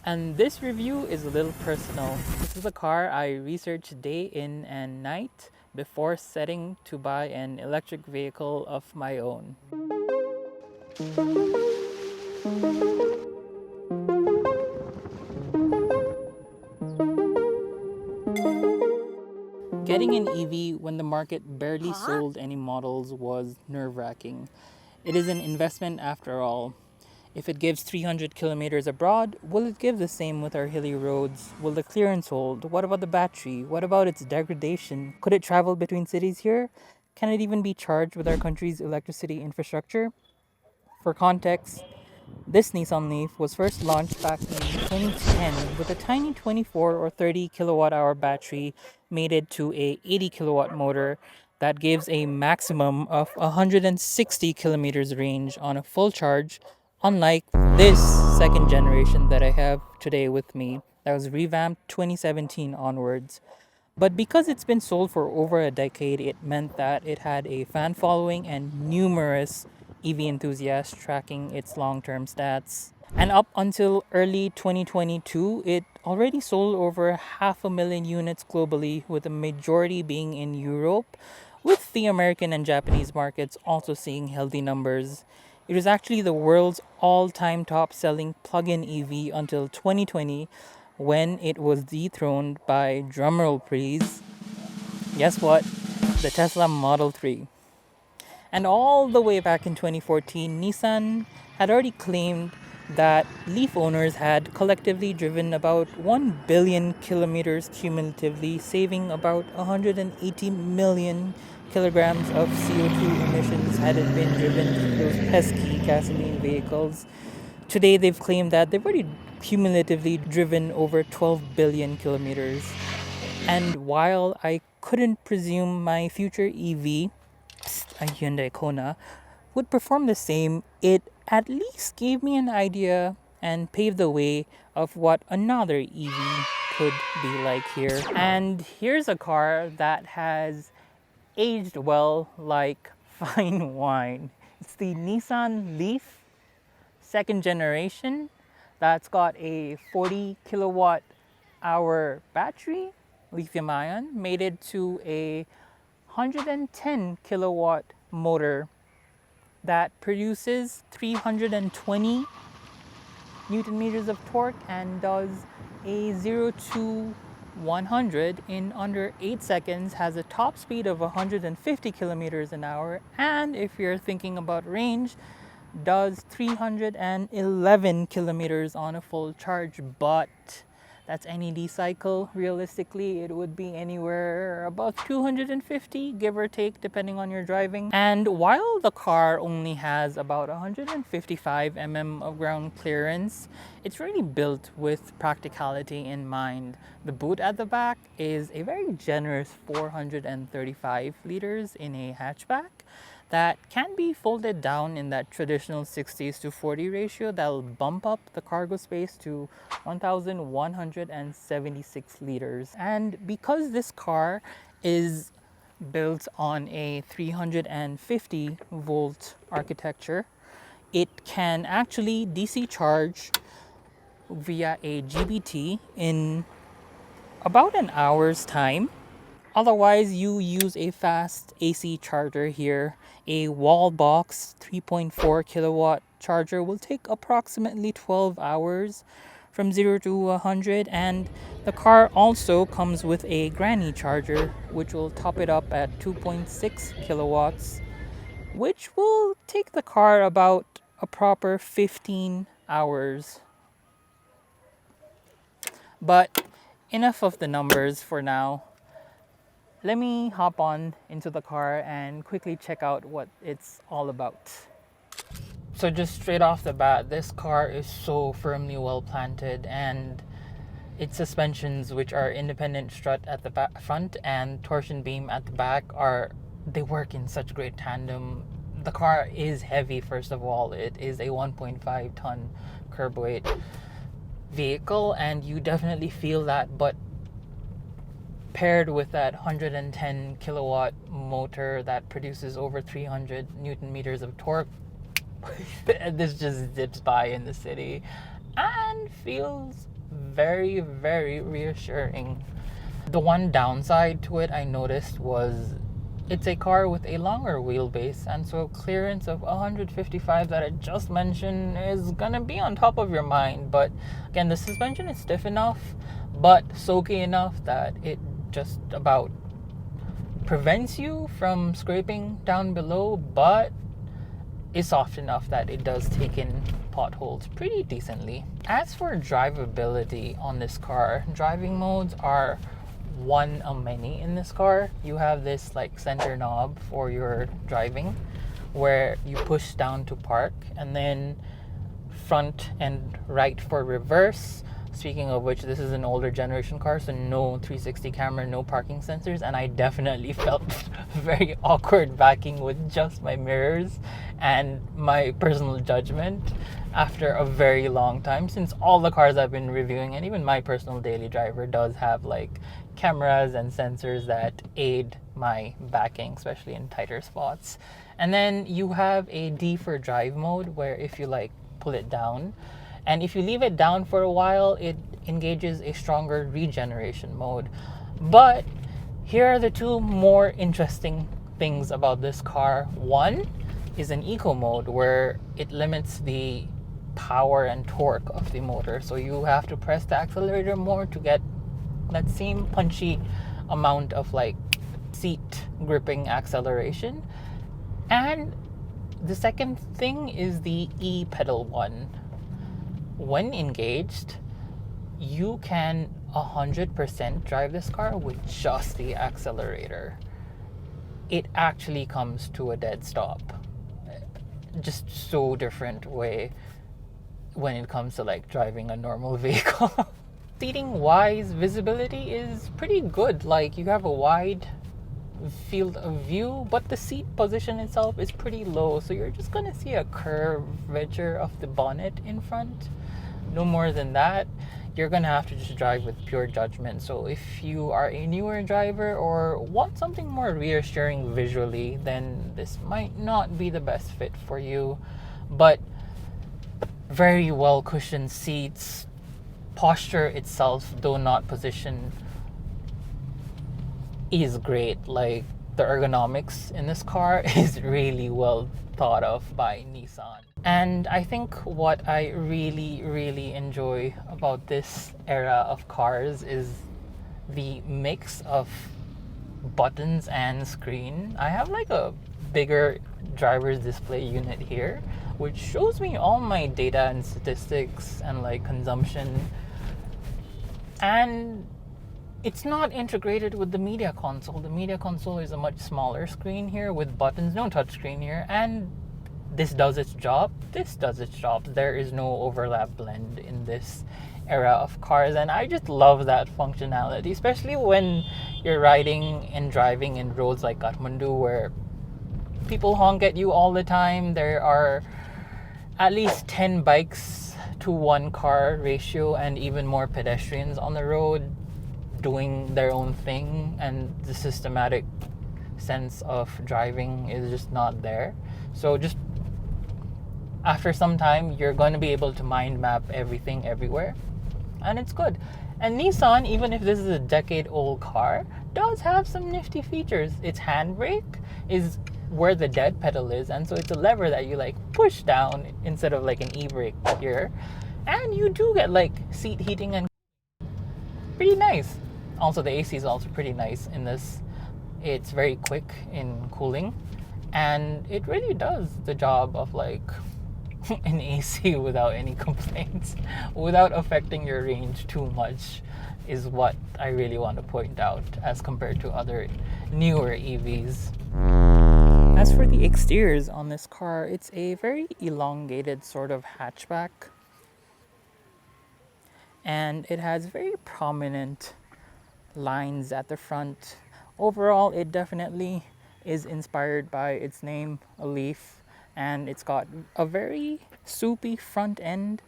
And this review is a little personal. This is a car I researched day in and night before setting to buy an electric vehicle of my own. Getting an EV when the market barely sold any models was nerve-wracking. It is an investment after all. If it gives 300 kilometers abroad, will it give the same with our hilly roads? Will the clearance hold? What about the battery? What about its degradation? Could it travel between cities here? Can it even be charged with our country's electricity infrastructure? For context, this Nissan Leaf was first launched back in 2010 with a tiny 24 or 30 kilowatt hour battery mated to a 80 kilowatt motor that gives a maximum of 160 kilometers range on a full charge, unlike this second generation that I have today with me that was revamped 2017 onwards. But because it's been sold for over a decade, it meant that it had a fan following and numerous EV enthusiasts tracking its long term stats. And up until early 2022, it already sold over 500,000 units globally, with the majority being in Europe, with the American and Japanese markets also seeing healthy numbers. It was actually the world's all time top selling plug in EV until 2020, when it was dethroned by, drumroll please, guess what? The Tesla Model 3. And all the way back in 2014, Nissan had already claimed that Leaf owners had collectively driven about 1 billion kilometers cumulatively, saving about 180 million kilograms of CO2 emissions had it been driven through those pesky gasoline vehicles. Today, they've claimed that they've already cumulatively driven over 12 billion kilometers. And while I couldn't presume my future EV, a Hyundai Kona, would perform the same, it at least gave me an idea and paved the way of what another EV could be like here. And here's a car that has aged well like fine wine. It's the Nissan Leaf second generation that's got a 40 kilowatt hour battery, lithium ion, mated to a 110 kilowatt motor that produces 320 newton meters of torque and does a 0 to 100 in under 8 seconds, has a top speed of 150 kilometers an hour, and if you're thinking about range, does 311 kilometers on a full charge. But that's NED cycle. Realistically, it would be anywhere about 250, give or take, depending on your driving. And while the car only has about 155 mm of ground clearance, it's really built with practicality in mind. The boot at the back is a very generous 435 liters in a hatchback that can be folded down in that traditional 60:40 ratio that'll bump up the cargo space to 1,176 liters. And because this car is built on a 350 volt architecture, it can actually DC charge via a GBT in about an hour's time. Otherwise, you use a fast AC charger here. A wall box 3.4 kilowatt charger will take approximately 12 hours from 0 to 100, and the car also comes with a granny charger, which will top it up at 2.6 kilowatts, which will take the car about a proper 15 hours. But enough of the numbers for now. Let me hop on into the car and quickly check out what it's all about. So just straight off the bat, this car is so firmly well planted, and its suspensions, which are independent strut at the front and torsion beam at the back, they work in such great tandem. The car is heavy, first of all. It is a 1.5 ton curb weight vehicle, and you definitely feel that, but paired with that 110 kilowatt motor that produces over 300 newton meters of torque, this just zips by in the city and feels very, very reassuring. The one downside to it I noticed was it's a car with a longer wheelbase, and so clearance of 155 that I just mentioned is gonna be on top of your mind. But again, the suspension is stiff enough but soaky enough that it just about prevents you from scraping down below, but is soft enough that it does take in potholes pretty decently. As for drivability on this car, driving modes are one of many in this car. You have this like center knob for your driving where you push down to park, and then front and right for reverse. Speaking of which, this is an older generation car, so no 360 camera, no parking sensors, and I definitely felt very awkward backing with just my mirrors and my personal judgment after a very long time, since all the cars I've been reviewing and even my personal daily driver does have like cameras and sensors that aid my backing, especially in tighter spots. And then you have a D for drive mode, where if you like pull it down, and if you leave it down for a while, it engages a stronger regeneration mode. But here are the two more interesting things about this car. One is an eco mode, where it limits the power and torque of the motor, so you have to press the accelerator more to get that same punchy amount of like seat gripping acceleration. And the second thing is the E pedal one. When engaged, you can 100% drive this car with just the accelerator. It actually comes to a dead stop. Just so different way when it comes to like driving a normal vehicle. Seating wise, visibility is pretty good. Like, you have a wide field of view, but the seat position itself is pretty low, so you're just gonna see a curvature of the bonnet in front. No more than that. You're gonna have to just drive with pure judgment. So if you are a newer driver or want something more reassuring visually, then this might not be the best fit for you. But very well cushioned seats, posture itself, though not position, is great. Like, the ergonomics in this car is really well thought of by Nissan. And I think what I really, really enjoy about this era of cars is the mix of buttons and screen. I have like a bigger driver's display unit here, which shows me all my data and statistics and like consumption. And it's not integrated with the media console. The media console is a much smaller screen here with buttons, no touchscreen here, and this does its job. This does its job. There is no overlap blend in this era of cars, and I just love that functionality, especially when you're riding and driving in roads like Kathmandu where people honk at you all the time. There are at least 10 bikes to 1 car ratio, and even more pedestrians on the road doing their own thing, and the systematic sense of driving is just not there. So just after some time, you're going to be able to mind map everything everywhere, and it's good. And Nissan, even if this is a decade-old car, does have some nifty features. Its handbrake is where the dead pedal is, and so it's a lever that you like push down instead of like an e-brake here. And you do get like seat heating and pretty nice. Also, the AC is also pretty nice in this. It's very quick in cooling, and it really does the job of like an AC without any complaints, without affecting your range too much, is what I really want to point out as compared to other newer EVs. As for the exteriors on this car, it's a very elongated sort of hatchback, and it has very prominent lines at the front. Overall, it definitely is inspired by its name, a Leaf, and it's got a very soupy front end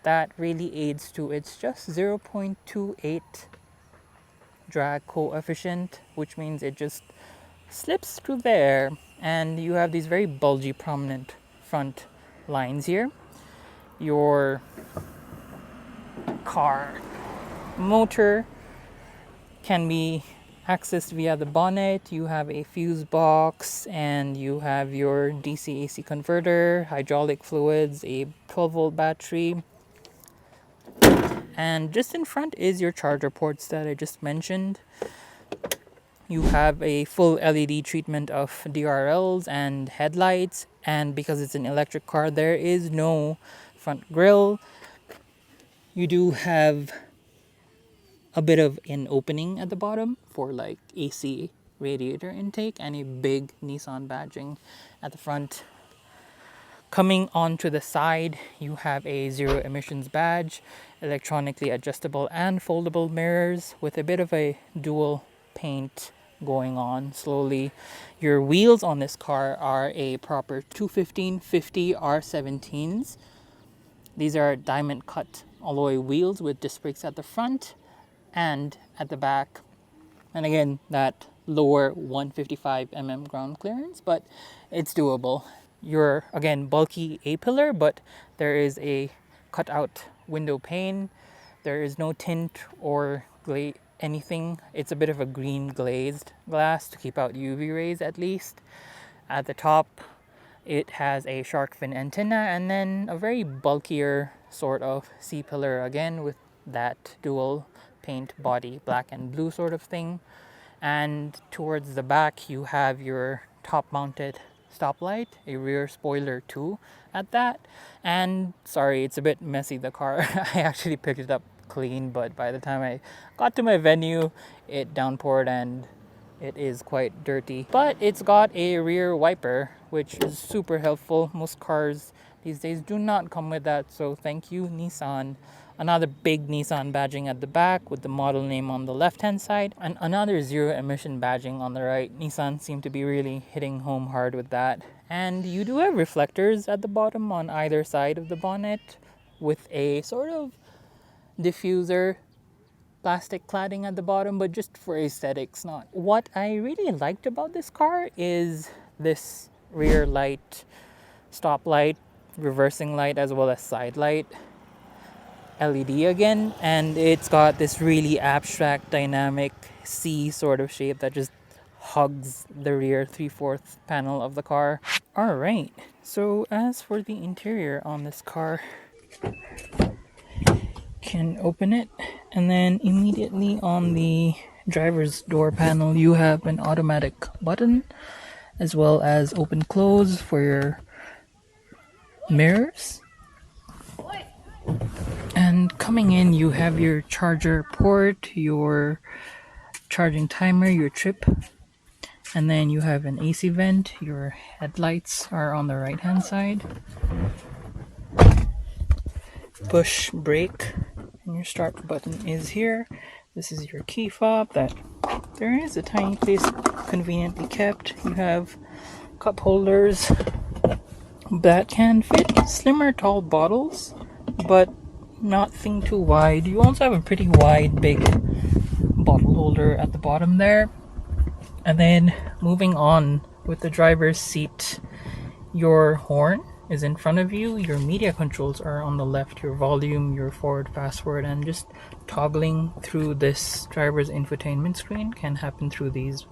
that really aids to its just 0.28 drag coefficient, which means it just slips through there, and you have these very bulgy prominent front lines here. Your car motor can be accessed via the bonnet. You have a fuse box and you have your DC AC converter, hydraulic fluids, a 12-volt battery. And just in front is your charger ports that I just mentioned. You have a full LED treatment of DRLs and headlights, and because it's an electric car, there is no front grille. You do have a bit of an opening at the bottom for like AC radiator intake and a big Nissan badging at the front. Coming onto the side, you have a zero emissions badge, electronically adjustable and foldable mirrors with a bit of a dual paint going on slowly. Your wheels on this car are a proper 215/50 R17s. These are diamond cut alloy wheels with disc brakes at the front and at the back. And again, that lower 155 ground clearance, but it's doable. You're again bulky A-pillar, but there is a cutout window pane. There is no tint or anything. It's a bit of a green glazed glass to keep out UV rays at least. At the top, it has a shark fin antenna and then a very bulkier sort of C-pillar again with that dual paint body, black and blue sort of thing. And towards the back, you have your top mounted stoplight, a rear spoiler too at that. And sorry, it's a bit messy, the car. I actually picked it up clean, but by the time I got to my venue, it downpoured and it is quite dirty. But it's got a rear wiper, which is super helpful. Most cars these days do not come with that, so thank you, Nissan. Another big Nissan badging at the back with the model name on the left hand side, and another zero emission badging on the right. Nissan seem to be really hitting home hard with that. And you do have reflectors at the bottom on either side of the bonnet with a sort of diffuser plastic cladding at the bottom, but just for aesthetics, not. What I really liked about this car is this rear light, stop light, reversing light, as well as side light LED again, and it's got this really abstract dynamic C sort of shape that just hugs the rear 3/4 panel of the car. Alright, so as for the interior on this car, can open it, and then immediately on the driver's door panel you have an automatic button as well as open close for your mirrors. And coming in, you have your charger port, your charging timer, your trip, and then you have an AC vent. Your headlights are on the right hand side. Push brake, and your start button is here. This is your key fob that there is a tiny place conveniently kept. You have cup holders that can fit slimmer tall bottles, but nothing too wide. You also have a pretty wide big bottle holder at the bottom there. And then moving on with the driver's seat, your horn is in front of you. Your media controls are on the left, your volume, your forward, fast forward, and just toggling through this driver's infotainment screen can happen through these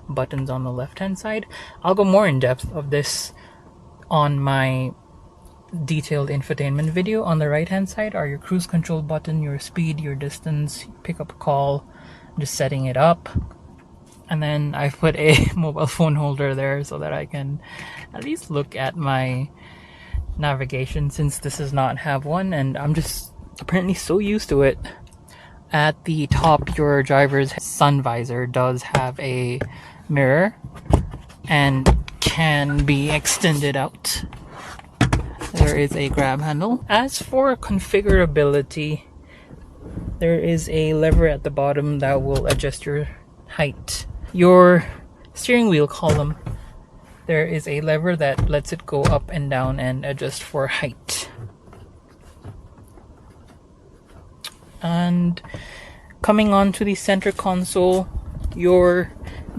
buttons on the left hand side. I'll go more in depth of this on my detailed infotainment video. On the right hand side are your cruise control button, your speed, your distance, pick up a call, just setting it up. And then I've put a mobile phone holder there so that I can at least look at my navigation, since this does not have one, and I'm just apparently so used to it. At the top, your driver's sun visor does have a mirror and can be extended out. There is a grab handle. As for configurability, there is a lever at the bottom that will adjust your height. Your steering wheel column, there is a lever that lets it go up and down and adjust for height. And coming on to the center console, your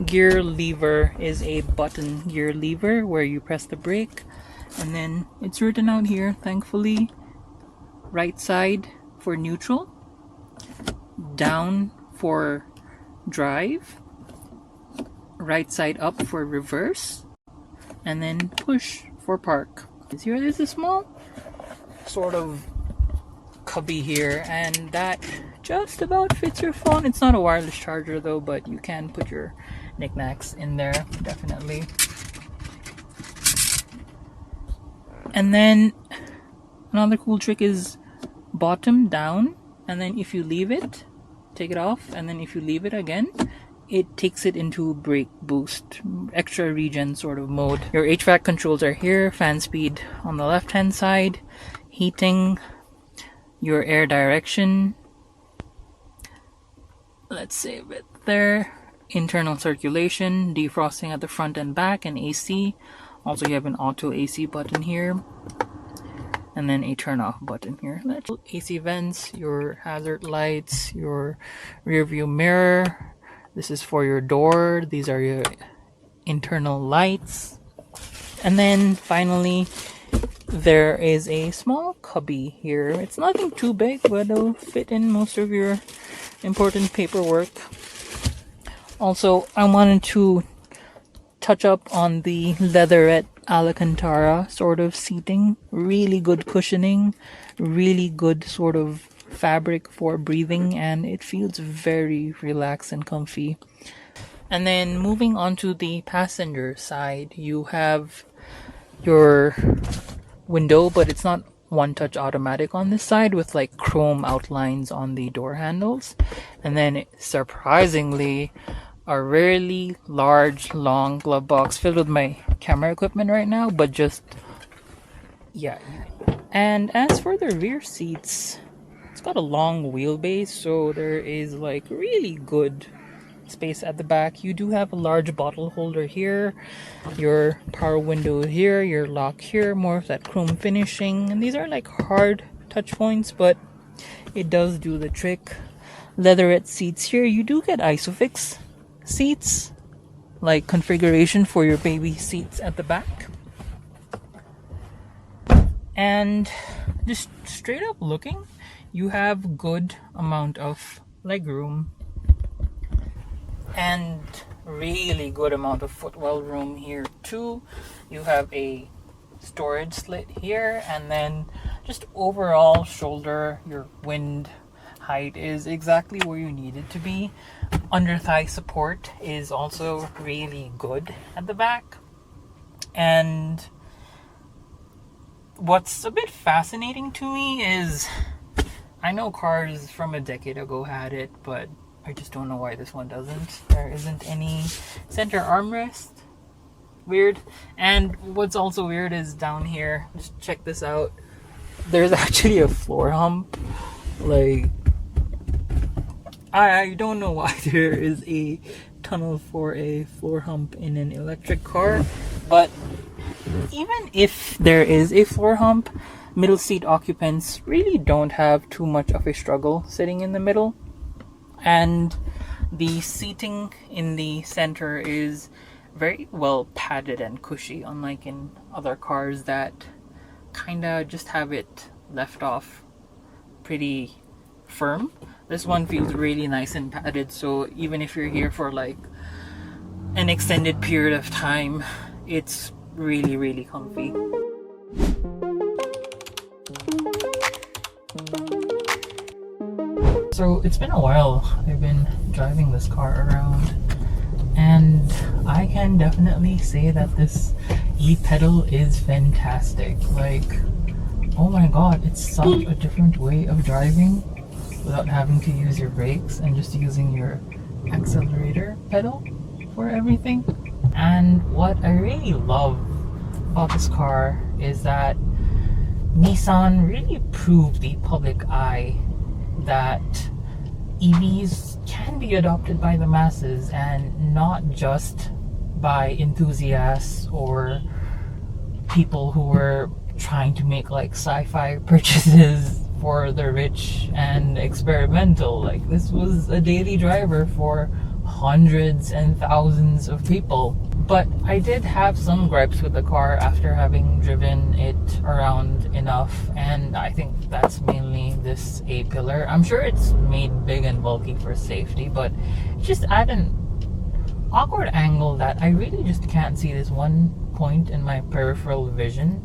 gear lever is a button gear lever where you press the brake, and then it's written out here, thankfully, right side for neutral, down for drive, right side up for reverse, and then push for park. Here there's a small sort of cubby here, and that just about fits your phone. It's not a wireless charger though, but you can put your knickknacks in there, definitely. And then another cool trick is bottom down, and then if you leave it, take it off, and then if you leave it again, it takes it into brake boost, extra regen sort of mode. Your HVAC controls are here, fan speed on the left hand side, heating, your air direction, let's save it there, internal circulation, defrosting at the front and back, and AC. Also you have an auto AC button here, and then a turn off button here. AC vents, your hazard lights, your rear view mirror. This is for your door. These are your internal lights. And then finally, there is a small cubby here. It's nothing too big, but it'll fit in most of your important paperwork. Also, I wanted to touch up on the leatherette Alcantara sort of seating. Really good cushioning, really good sort of fabric for breathing, and it feels very relaxed and comfy. And then moving on to the passenger side, you have your window, but it's not one touch automatic on this side, with like chrome outlines on the door handles. And then surprisingly, a really large long glove box filled with my camera equipment right now, but just yeah. And as for the rear seats, it's got a long wheelbase, so there is like really good space at the back. You do have a large bottle holder here, your power window here, your lock here, more of that chrome finishing, and these are like hard touch points, but it does do the trick. Leatherette seats here. You do get Isofix seats, like configuration for your baby seats at the back. And just straight up looking, you have good amount of legroom and really good amount of footwell room here too. You have a storage slit here, and then just overall shoulder, your wind height is exactly where you need it to be. Under thigh support is also really good at the back. And what's a bit fascinating to me is, I know cars from a decade ago had it, but I just don't know why this one doesn't. There isn't any center armrest. Weird. And what's also weird is down here, just check this out, there's actually a floor hump. Like, I don't know why there is a tunnel for a floor hump in an electric car, but even if there is a floor hump, middle seat occupants really don't have too much of a struggle sitting in the middle. And the seating in the center is very well padded and cushy, unlike in other cars that kinda just have it left off pretty firm. This one feels really nice and padded, so even if you're here for like an extended period of time, it's really comfy. So it's been a while I've been driving this car around, and I can definitely say that this e-pedal is fantastic. Like, oh my god, it's such a different way of driving without having to use your brakes and just using your accelerator pedal for everything. And what I really love about this car is that Nissan really proved the public eye that EVs can be adopted by the masses, and not just by enthusiasts or people who were trying to make like sci-fi purchases for the rich and experimental. Like, this was a daily driver for hundreds and thousands of people. But I did have some gripes with the car after having driven it around enough, and I think that's mainly this A-pillar. I'm sure it's made big and bulky for safety, but just at an awkward angle that I really just can't see this one point in my peripheral vision.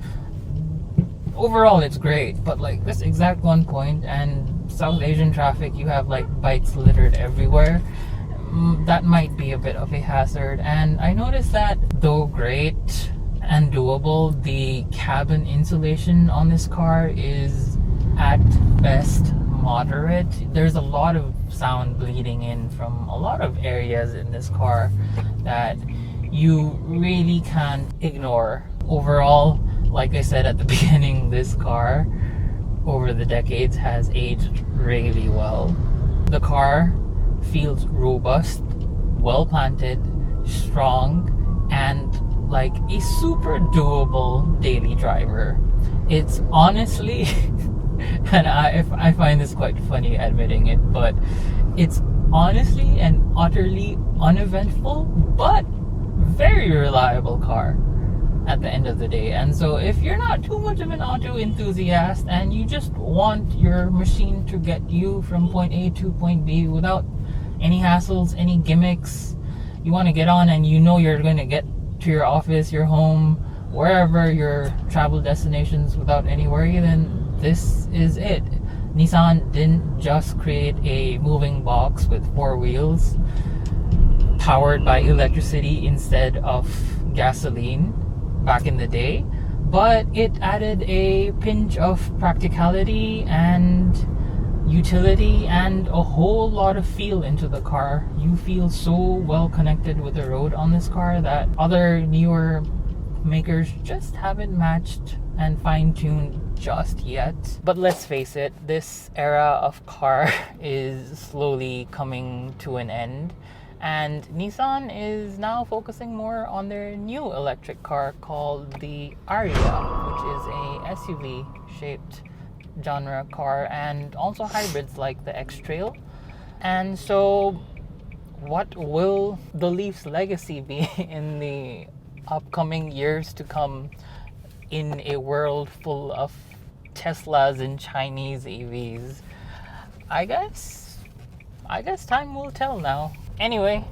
Overall it's great, but like this exact one point, and South Asian traffic, you have like bikes littered everywhere, that might be a bit of a hazard. And I noticed that though great and doable, the cabin insulation on this car is at best moderate. There's a lot of sound bleeding in from a lot of areas in this car that you really can't ignore. Overall, like I said at the beginning, this car over the decades has aged really well. The car feels robust, well planted, strong, and like a super doable daily driver. It's honestly and I find this quite funny admitting it, but it's honestly an utterly uneventful but very reliable car at the end of the day. And so if you're not too much of an auto enthusiast and you just want your machine to get you from point A to point B without any hassles, any gimmicks, you want to get on and you know you're going to get to your office, your home, wherever your travel destinations without any worry, then this is it. Nissan didn't just create a moving box with 4 wheels powered by electricity instead of gasoline back in the day, but it added a pinch of practicality and utility and a whole lot of feel into the car. You feel so well connected with the road on this car that other newer makers just haven't matched and fine-tuned just yet. But let's face it, this era of car is slowly coming to an end, and Nissan is now focusing more on their new electric car called the Aria, which is a SUV shaped genre car, and also hybrids like the X-Trail. And so what will the Leaf's legacy be in the upcoming years to come in a world full of Teslas and Chinese EVs? I guess time will tell now. Anyway,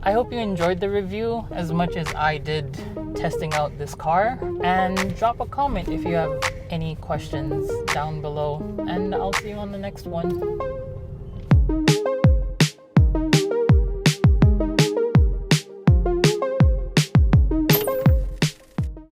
I hope you enjoyed the review as much as I did testing out this car, and drop a comment if you have any questions down below, and I'll see you on the next one.